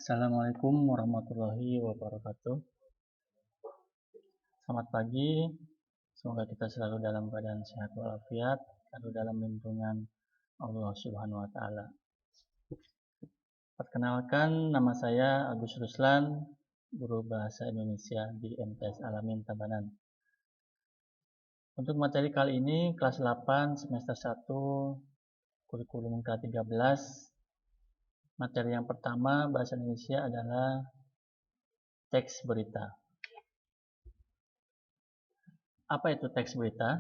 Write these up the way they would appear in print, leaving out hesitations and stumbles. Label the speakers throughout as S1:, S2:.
S1: Assalamualaikum warahmatullahi wabarakatuh. Selamat pagi. Semoga kita selalu dalam keadaan sehat walafiat, selalu dalam lindungan Allah Subhanahu wa taala. Perkenalkan, nama saya Agus Ruslan, guru bahasa Indonesia di MTS Alamin Tabanan. Untuk materi kali ini kelas 8 semester 1 kurikulum K13. Materi yang pertama bahasa Indonesia adalah teks berita. Apa itu teks berita?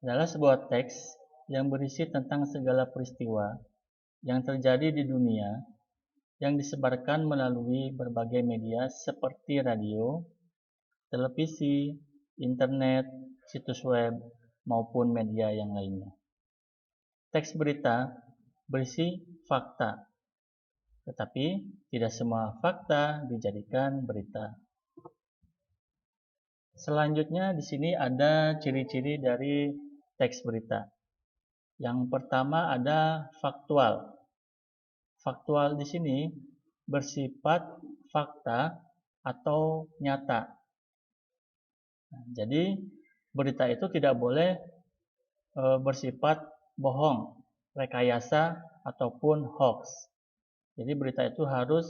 S1: Adalah sebuah teks yang berisi tentang segala peristiwa yang terjadi di dunia yang disebarkan melalui berbagai media seperti radio, televisi, internet, situs web, maupun media yang lainnya. Teks berita berisi fakta, tetapi tidak semua fakta dijadikan berita. Selanjutnya di sini ada ciri-ciri dari teks berita. Yang pertama ada faktual. Faktual di sini bersifat fakta atau nyata. Nah, jadi berita itu tidak boleh bersifat bohong, rekayasa ataupun hoax. Jadi berita itu harus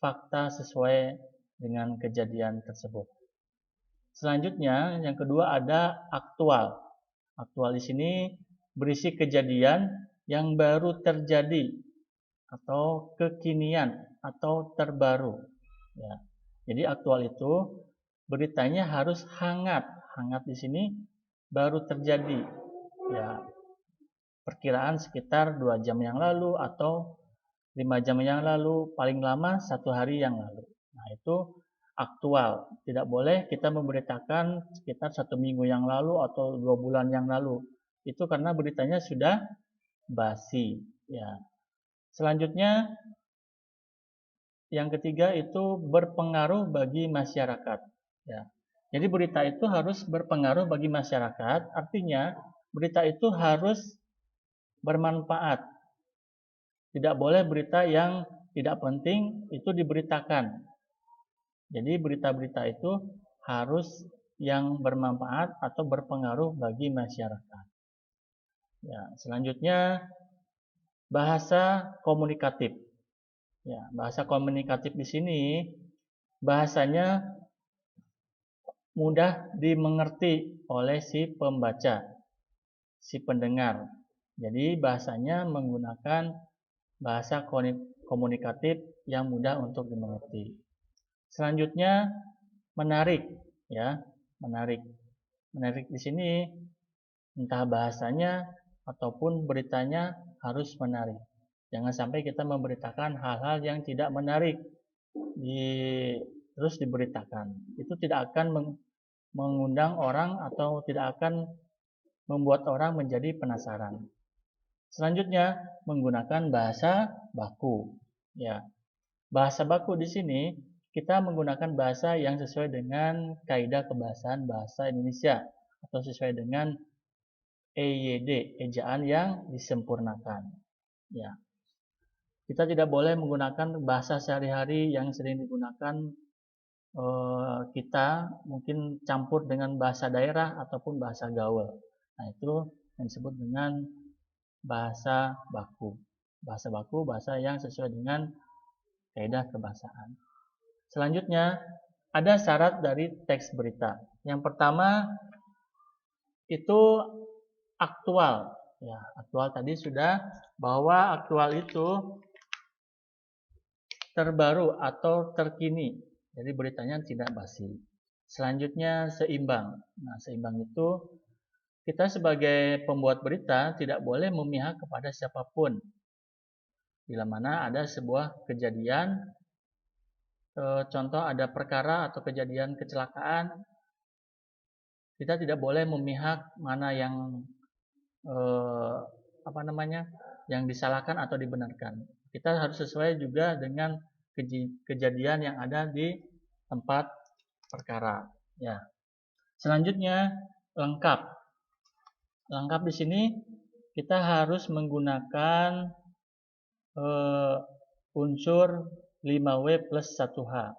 S1: fakta sesuai dengan kejadian tersebut. Selanjutnya yang kedua ada aktual. Aktual di sini berisi kejadian yang baru terjadi atau kekinian atau terbaru. Ya. Jadi aktual itu beritanya harus hangat. Hangat di sini baru terjadi. Ya. Perkiraan sekitar 2 jam yang lalu atau 5 jam yang lalu, paling lama 1 hari yang lalu. Nah, itu aktual. Tidak boleh kita memberitakan sekitar 1 minggu yang lalu atau 2 bulan yang lalu. Itu karena beritanya sudah basi. Ya. Selanjutnya, yang ketiga itu berpengaruh bagi masyarakat. Ya. Jadi berita itu harus berpengaruh bagi masyarakat. Artinya berita itu harus bermanfaat. Tidak boleh berita yang tidak penting itu diberitakan. Jadi berita-berita itu harus yang bermanfaat atau berpengaruh bagi masyarakat. Ya, selanjutnya bahasa komunikatif. Ya, bahasa komunikatif di sini bahasanya mudah dimengerti oleh si pembaca, si pendengar. Jadi bahasanya menggunakan bahasa komunikatif yang mudah untuk dimengerti. Selanjutnya menarik, ya, menarik. Menarik di sini entah bahasanya ataupun beritanya harus menarik. Jangan sampai kita memberitakan hal-hal yang tidak menarik terus diberitakan. Itu tidak akan mengundang orang atau tidak akan membuat orang menjadi penasaran. Selanjutnya menggunakan bahasa baku. Ya, bahasa baku di sini kita menggunakan bahasa yang sesuai dengan kaidah kebahasaan bahasa Indonesia atau sesuai dengan EYD, ejaan yang disempurnakan. Ya, kita tidak boleh menggunakan bahasa sehari-hari yang sering digunakan kita mungkin campur dengan bahasa daerah ataupun bahasa gaul. Nah, itu yang disebut dengan bahasa baku. Bahasa baku, bahasa yang sesuai dengan kaidah kebahasaan. Selanjutnya, ada syarat dari teks berita. Yang pertama, itu aktual. Ya, aktual tadi sudah, bahwa aktual itu terbaru atau terkini. Jadi beritanya tidak basi. Selanjutnya, seimbang. Nah, seimbang itu kita sebagai pembuat berita tidak boleh memihak kepada siapapun. Bila mana ada sebuah kejadian, contoh ada perkara atau kejadian kecelakaan, kita tidak boleh memihak mana yang yang disalahkan atau dibenarkan. Kita harus sesuai juga dengan kejadian yang ada di tempat perkara. Ya. Selanjutnya lengkap. Lengkap di sini kita harus menggunakan unsur 5W plus 1H.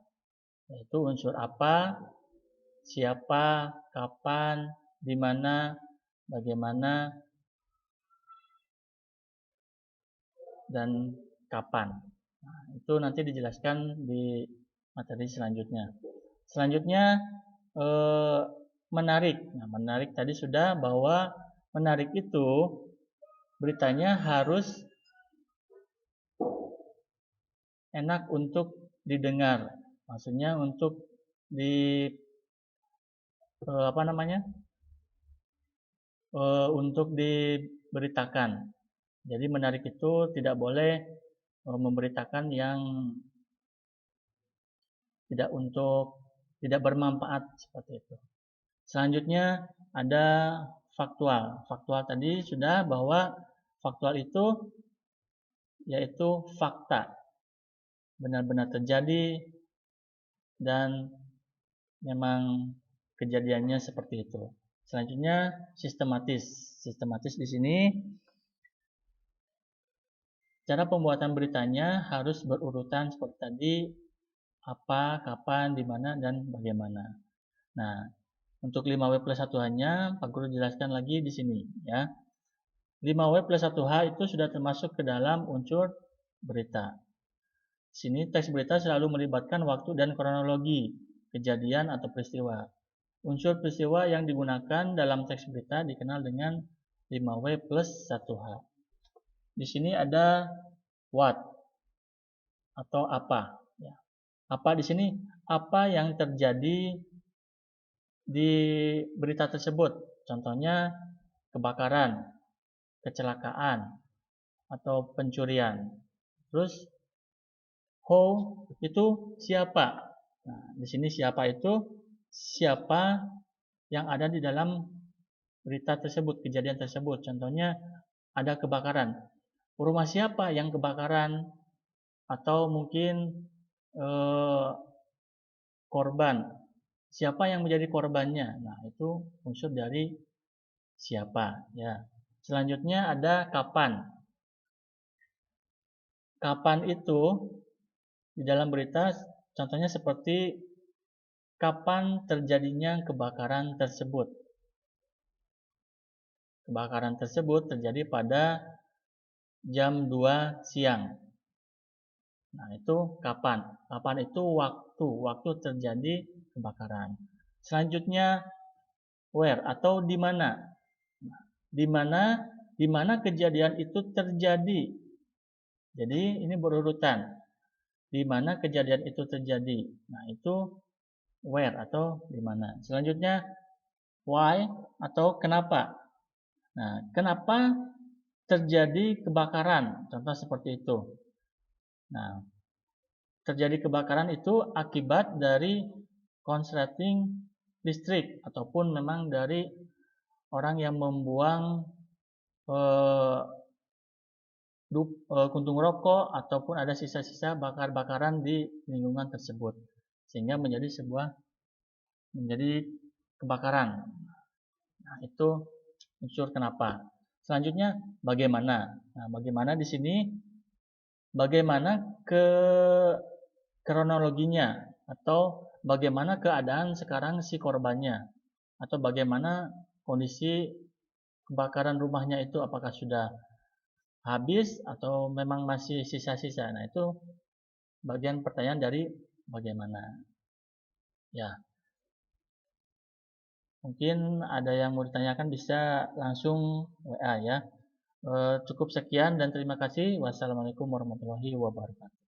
S1: Yaitu unsur apa, siapa, kapan, di mana, bagaimana, dan kapan. Nah, itu nanti dijelaskan di materi selanjutnya. Selanjutnya menarik. Nah, menarik tadi sudah, bahwa menarik itu beritanya harus enak untuk didengar. Maksudnya untuk untuk diberitakan. Jadi menarik itu tidak boleh memberitakan yang tidak bermanfaat seperti itu. Selanjutnya ada faktual. Faktual tadi sudah, bahwa faktual itu yaitu fakta, benar-benar terjadi dan memang kejadiannya seperti itu. Selanjutnya sistematis. Sistematis di sini cara pembuatan beritanya harus berurutan seperti tadi, apa, kapan, di mana, dan bagaimana. Nah, untuk 5W plus 1H-nya, Pak Guru jelaskan lagi di sini, ya. 5W plus 1H itu sudah termasuk ke dalam unsur berita. Sini teks berita selalu melibatkan waktu dan kronologi, kejadian atau peristiwa. Unsur peristiwa yang digunakan dalam teks berita dikenal dengan 5W plus 1H. Di sini ada what atau apa. Ya. Apa di sini? Apa yang terjadi di berita tersebut? Contohnya kebakaran, kecelakaan, atau pencurian. Terus who itu siapa? Nah, di sini siapa itu siapa yang ada di dalam berita tersebut, kejadian tersebut. Contohnya ada kebakaran. Rumah siapa yang kebakaran? Atau mungkin korban. Siapa yang menjadi korbannya? Nah, itu unsur dari siapa, ya. Selanjutnya ada kapan. Kapan itu di dalam berita contohnya seperti kapan terjadinya kebakaran tersebut. Kebakaran tersebut terjadi pada jam 2 siang. Nah, itu kapan? Kapan itu waktu terjadi kebakaran. Selanjutnya where atau di mana. Nah, di mana kejadian itu terjadi. Jadi ini berurutan. Di mana kejadian itu terjadi. Nah, itu where atau di mana. Selanjutnya why atau kenapa. Nah, kenapa terjadi kebakaran? Contoh seperti itu. Nah, terjadi kebakaran itu akibat dari konsleting listrik ataupun memang dari orang yang membuang kuntung rokok ataupun ada sisa-sisa bakar-bakaran di lingkungan tersebut sehingga menjadi kebakaran. Nah, itu unsur kenapa. Selanjutnya bagaimana. Nah, bagaimana di sini bagaimana kronologinya atau bagaimana keadaan sekarang si korbannya atau bagaimana kondisi kebakaran rumahnya itu, apakah sudah habis atau memang masih sisa-sisa. Nah, itu bagian pertanyaan dari bagaimana. Ya. Mungkin ada yang mau ditanyakan bisa langsung WA ya. Cukup sekian dan terima kasih. Wassalamualaikum warahmatullahi wabarakatuh.